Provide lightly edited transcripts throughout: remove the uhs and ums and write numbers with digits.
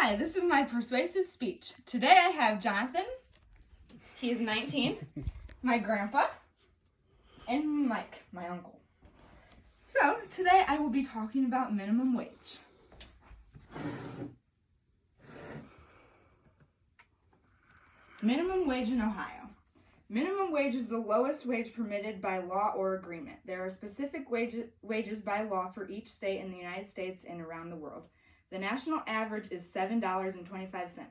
Hi, this is my persuasive speech. Today I have Jonathan, he is 19, my grandpa, and Mike, my uncle. So, today I will be talking about minimum wage. Minimum wage in Ohio. Minimum wage is the lowest wage permitted by law or agreement. There are specific wages by law for each state in the United States and around the world. The national average is $7.25.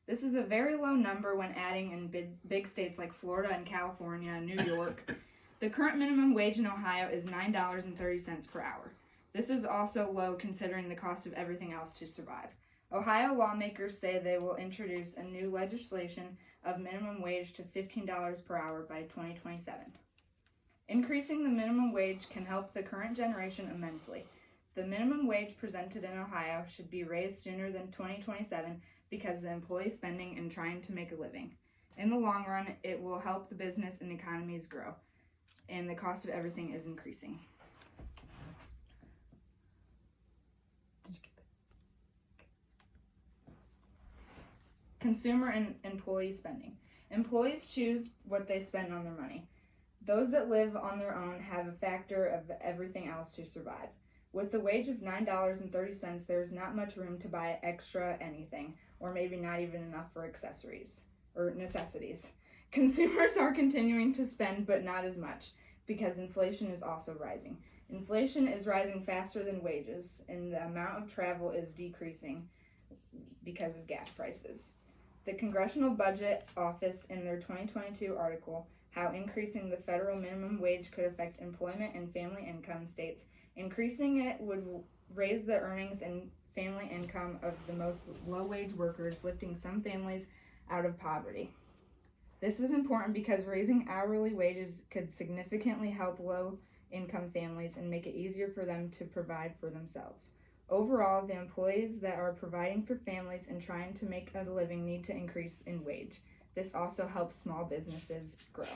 This is a very low number when adding in big states like Florida and California and New York. The current minimum wage in Ohio is $9.30 per hour. This is also low considering the cost of everything else to survive. Ohio lawmakers say they will introduce a new legislation of minimum wage to $15 per hour by 2027. Increasing the minimum wage can help the current generation immensely. The minimum wage presented in Ohio should be raised sooner than 2027 because the employee spending and trying to make a living. In the long run, it will help the business and economies grow, and the cost of everything is increasing. Consumer and employee spending. Employees choose what they spend on their money. Those that live on their own have a factor of everything else to survive. With a wage of $9.30, there is not much room to buy extra anything, or maybe not even enough for accessories or necessities. Consumers are continuing to spend, but not as much, because inflation is also rising. Inflation is rising faster than wages, and the amount of travel is decreasing because of gas prices. The Congressional Budget Office, in their 2022 article, How Increasing the Federal Minimum Wage Could Affect Employment and Family Income, states, increasing it would raise the earnings and family income of the most low-wage workers, lifting some families out of poverty. This is important because raising hourly wages could significantly help low-income families and make it easier for them to provide for themselves. Overall, the employees that are providing for families and trying to make a living need to increase in wage. This also helps small businesses grow.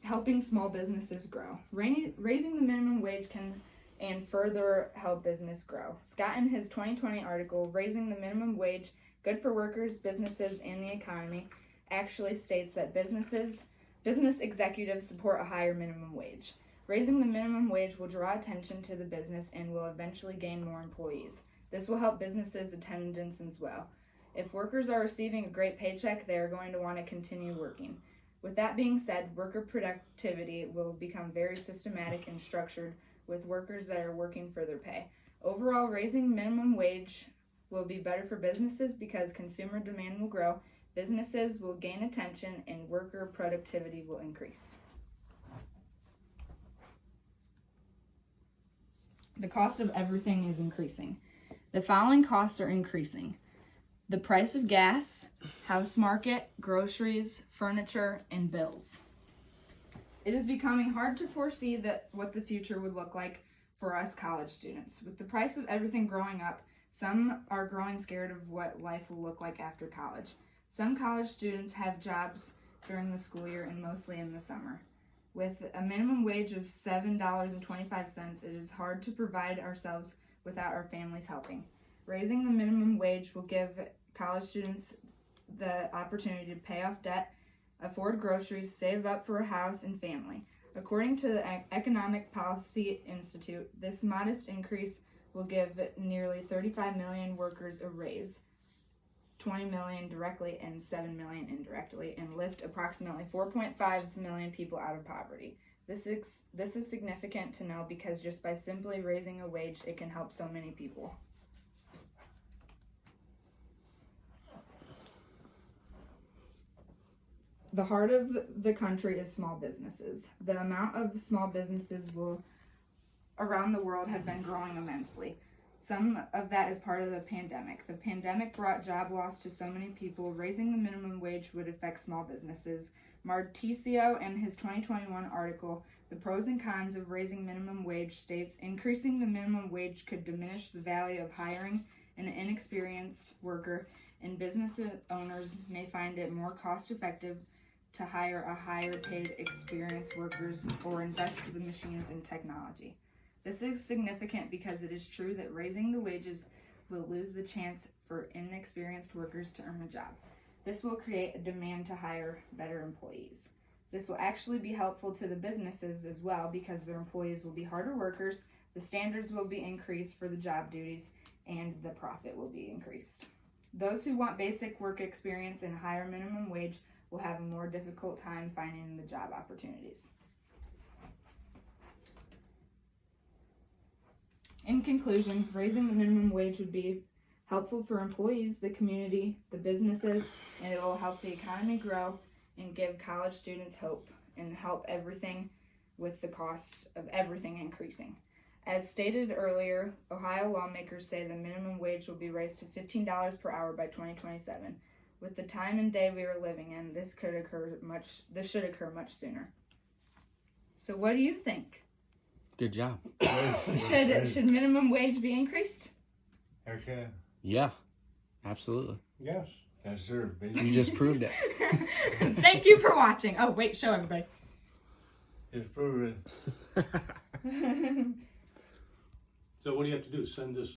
Helping small businesses grow. Raising the minimum wage can and further help business grow. Scott, in his 2020 article, Raising the Minimum Wage, Good for Workers, Businesses, and the Economy, actually states that business executives support a higher minimum wage. Raising the minimum wage will draw attention to the business and will eventually gain more employees. This will help businesses' attendance as well. If workers are receiving a great paycheck, they are going to want to continue working. With that being said, worker productivity will become very systematic and structured with workers that are working for their pay. Overall, raising minimum wage will be better for businesses because consumer demand will grow, businesses will gain attention, and worker productivity will increase. The cost of everything is increasing. The following costs are increasing: the price of gas, house market, groceries, furniture, and bills. It is becoming hard to foresee what the future would look like for us college students. With the price of everything growing up, some are growing scared of what life will look like after college. Some college students have jobs during the school year and mostly in the summer. With a minimum wage of $7.25, it is hard to provide ourselves without our families helping. Raising the minimum wage will give college students the opportunity to pay off debt, afford groceries, save up for a house and family. According to the Economic Policy Institute, this modest increase will give nearly 35 million workers a raise, 20 million directly and 7 million indirectly, and lift approximately 4.5 million people out of poverty. This is significant to know because just by simply raising a wage, it can help so many people. The heart of the country is small businesses. The amount of small businesses around the world have been growing immensely. Some of that is part of the pandemic. The pandemic brought job loss to so many people. Raising the minimum wage would affect small businesses. Marticio, in his 2021 article, The Pros and Cons of Raising Minimum Wage, states, increasing the minimum wage could diminish the value of hiring an inexperienced worker, and business owners may find it more cost-effective to hire a higher paid experienced workers or invest the machines in technology. This is significant because it is true that raising the wages will lose the chance for inexperienced workers to earn a job. This will create a demand to hire better employees. This will actually be helpful to the businesses as well because their employees will be harder workers, the standards will be increased for the job duties, and the profit will be increased. Those who want basic work experience and higher minimum wage will have a more difficult time finding the job opportunities. In conclusion, raising the minimum wage would be helpful for employees, the community, the businesses, and it will help the economy grow and give college students hope and help everything with the costs of everything increasing. As stated earlier, Ohio lawmakers say the minimum wage will be raised to $15 per hour by 2027. With the time and day we are living in, this should occur much sooner. So what do you think? Good job. Should minimum wage be increased? Okay. Yeah, absolutely. Yes. Yes, sir. Baby. You just proved it. Thank you for watching. Oh, wait, show everybody. Just prove it. So what do you have to do? Send this